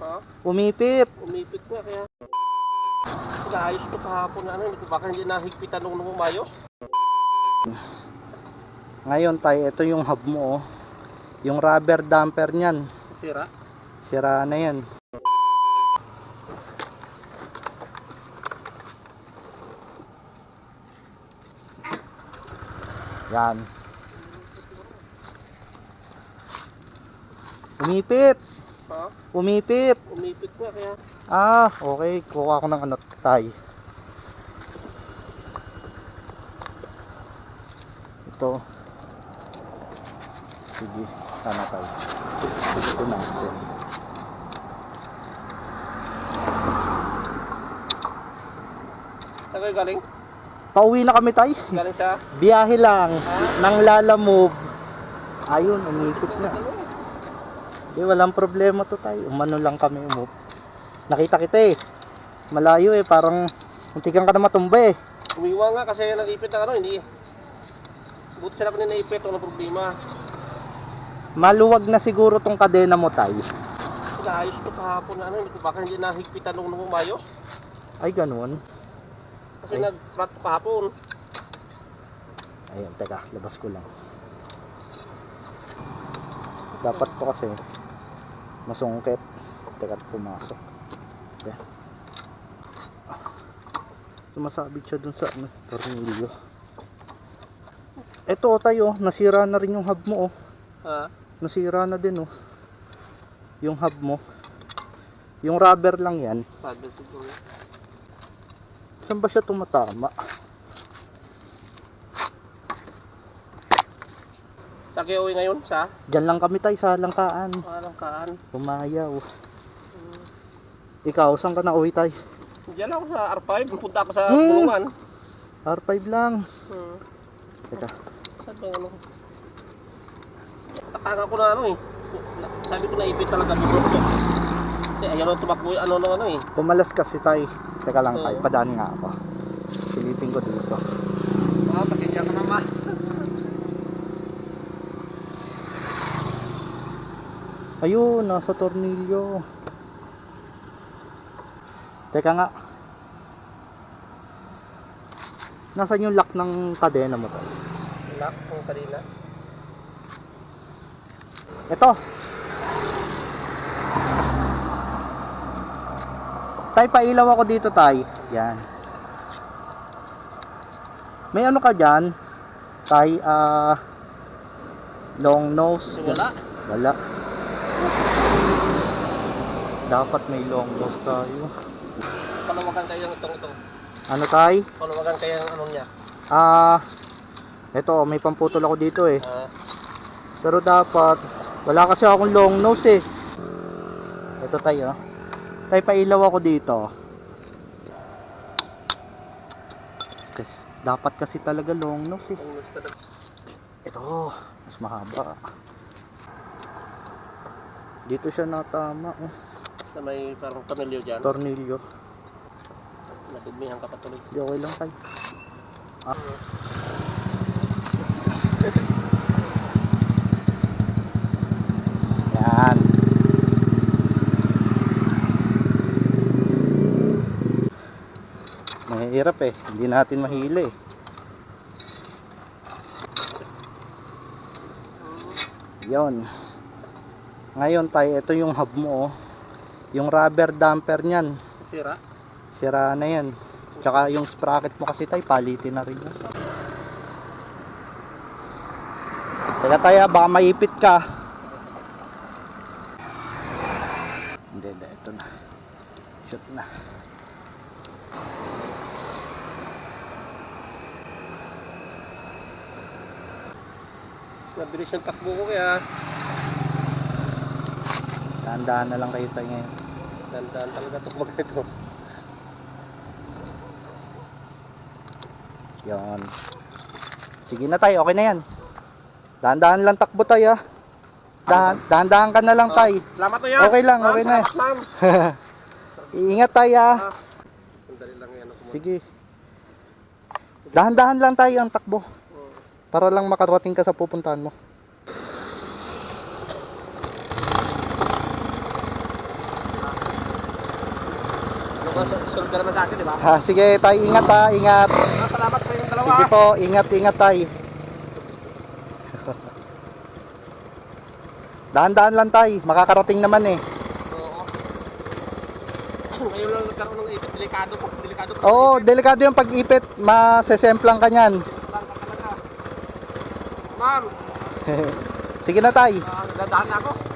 Ha? Umipit. Umipit nga kaya. Inaayos ko kahapon na ano, baka hindi nahigpitan nung umayos. Ngayon tayo, ito yung hub mo, oh. Yung rubber damper niyan. Sira? Sira na yan. Yan. Umipit. Ha? Umipit. Umipit nga kaya. Okay. Kuha ko ng ano, tay. Ito. Sige, sana tayo. Ito natin. Saan kayo galing? Pauwi na kami tay. Galing sa? Biyahe lang. Nang lalamove. Ayun, umipit na. Di, walang problema to tayo. Umano lang kami umop. Nakita kita eh. Malayo eh. Parang muntikan ka na matumba eh. Umiwa nga kasi nag-ipit na ano, hindi. Buti sila pa naipit, walang problema. Maluwag na siguro tong kadena mo tay. Inaayos ko kahapon na ano, baka hindi nahigpitan nung umayos. Ay ganun. Kasi Ay. nag-flat kahapon. Ayun, teka. Labas ko lang. Dapat to kasi masungkit. Teka, pumasok. Okay. Sumasabit siya dun sa ano, tornilyo. Eto tayo, nasira na rin yung hub mo oh. Ha? Nasira na din oh. Yung hub mo. Yung rubber lang yan. Paddle siguro. Saan ba siya tumatama? Sa kayo uwi ngayon? Sa? Diyan lang kami tayo sa Langkaan. Langkaan. Pumayaw. Ikaw, saan ka na uwi tayo? Diyan ako sa R5. Punta ako sa Bulungan. R5 lang. Teka. Saan ba ano? Takaga ko na ano eh. Sabi ko naipit talaga bubot ko. Kasi ayaw na tumakbo ano eh. Pumalas kasi tayo. Teka lang tayo, padaan nga ako. Silipin ko dito. Pasensya ka naman. Ayun, nasa tornilyo. Teka nga. Nasaan yung lock ng kadena mo tayo? Lock kung kanina. Ito. Tay, pailaw ako dito tay. Yan. May ano ka dyan? Tay, long nose. Wala. Wala. Dapat may long nose tayo. Panawagan kayo ng ito. Ano tay? Panawagan kayo ng ano niya. Ito, may pamputol ako dito eh. Ah. Pero dapat, wala kasi akong long nose eh. Ito tayo. Tay, pailaw ako dito. Dapat kasi talaga long nose eh. Ito, mas mahaba. Dito siya natama. Sa may parang tornilyo dyan. Tornilyo. Natudmihan ka pa tuloy. Di okay lang tayo. Yan. Mahirap eh. Hindi natin mahili eh. Yon. Ngayon tayo, ito yung hub mo oh. Yung rubber damper niyan. Sira? Sira na yan. Tsaka yung sprocket mo kasi tayo, palitin na rin yan. Teka tayo, baka maipit ka. Hindi, ito na. Shoot na. Nabilis yung takbo ko kaya. Dahan-dahan na lang kayo tayo ngayon. Dahan-dahan talaga tukmag nito. Yan. Sige na tayo, okay na yan. Dahan-dahan lang takbo tayo. Dahan-dahan ka na lang tayo. Salamat to yan. Okay lang, okay na. Ma'am. Iingat tayo. Sandali lang yan. Sige. Dahan-dahan lang tayo ang takbo. Para lang makarating ka sa pupuntahan mo. Sunod ka naman sa akin, di ba? Ha, sige tay, ingat ha, ingat. Salamat sa inyong dalawa. Sige po, ingat, ingat tay. Daan-daan lang tay, makakarating naman eh. Oo. Ngayon lang nagkaroon ng ipit, delikado po. Delikado po. Oo, delikado yung pag-ipit, masesemplang ka niyan. Lang ka talaga. Ma'am, Sige na tay. dadaan na ako.